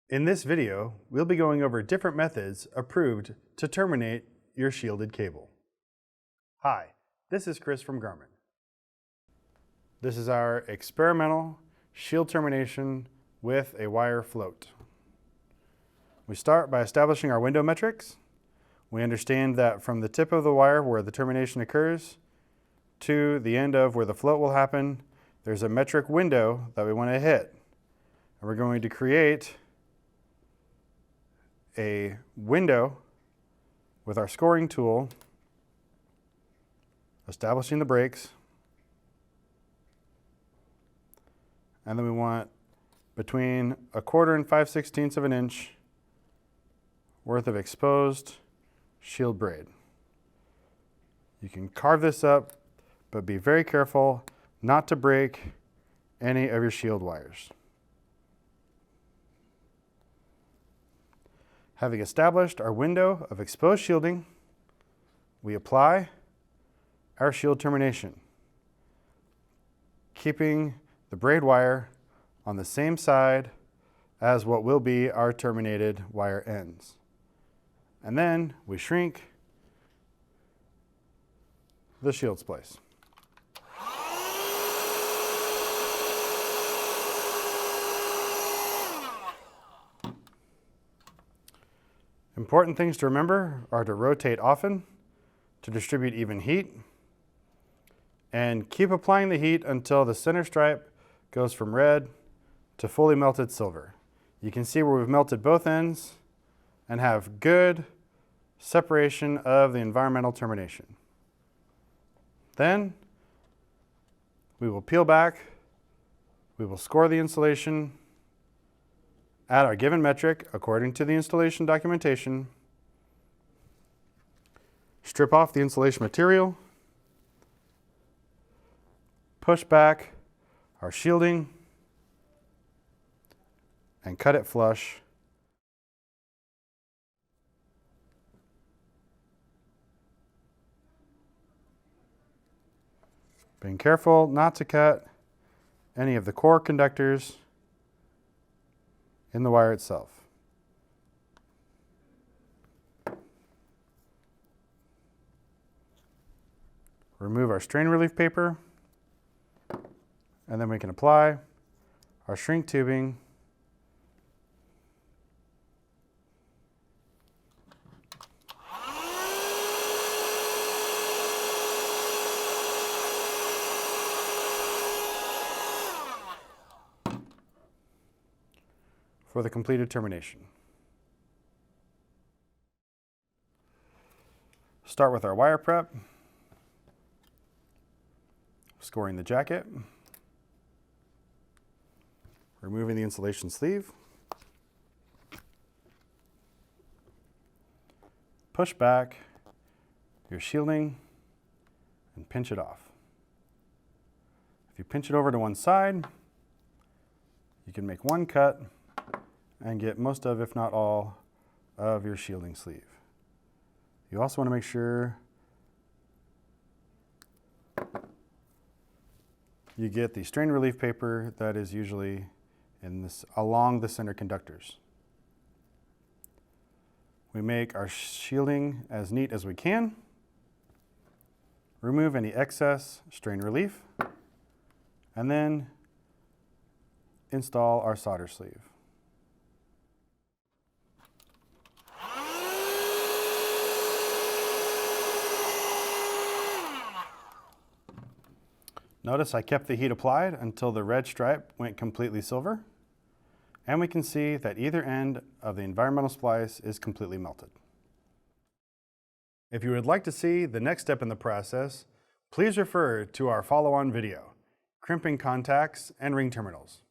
In this video, we'll be going over different methods approved to terminate your shielded cable. Hi, this is Chris from Garmin. This is our experimental shield termination with a wire float. We start by establishing our window metrics. We understand that from the tip of the wire where the termination occurs to the end of where the float will happen, there's a metric window that we want to hit. And we're going to create a window with our scoring tool, establishing the brakes, and then we want between 1/4 and 5/16 of an inch worth of exposed shield braid. You can carve this up, but be very careful not to break any of your shield wires. Having established our window of exposed shielding, we apply our shield termination, keeping the braid wire on the same side as what will be our terminated wire ends. And then we shrink the shield splice. Important things to remember are to rotate often to distribute even heat, and keep applying the heat until the center stripe goes from red to fully melted silver. You can see where we've melted both ends and have good separation of the environmental termination. Then we will peel back, we will score the insulation at our given metric according to the installation documentation, strip off the insulation material, push back our shielding, and cut it flush. Being careful not to cut any of the core conductors in the wire itself. Remove our strain relief paper, and then we can apply our shrink tubing for the completed termination. Start with our wire prep, scoring the jacket, removing the insulation sleeve, push back your shielding and pinch it off. If you pinch it over to one side, you can make one cut and get most of, if not all, of your shielding sleeve. You also want to make sure you get the strain relief paper that is usually along the center conductors. We make our shielding as neat as we can, remove any excess strain relief, and then install our solder sleeve. Notice I kept the heat applied until the red stripe went completely silver, and we can see that either end of the environmental splice is completely melted. If you would like to see the next step in the process, please refer to our follow-on video, Crimping Contacts and Ring Terminals.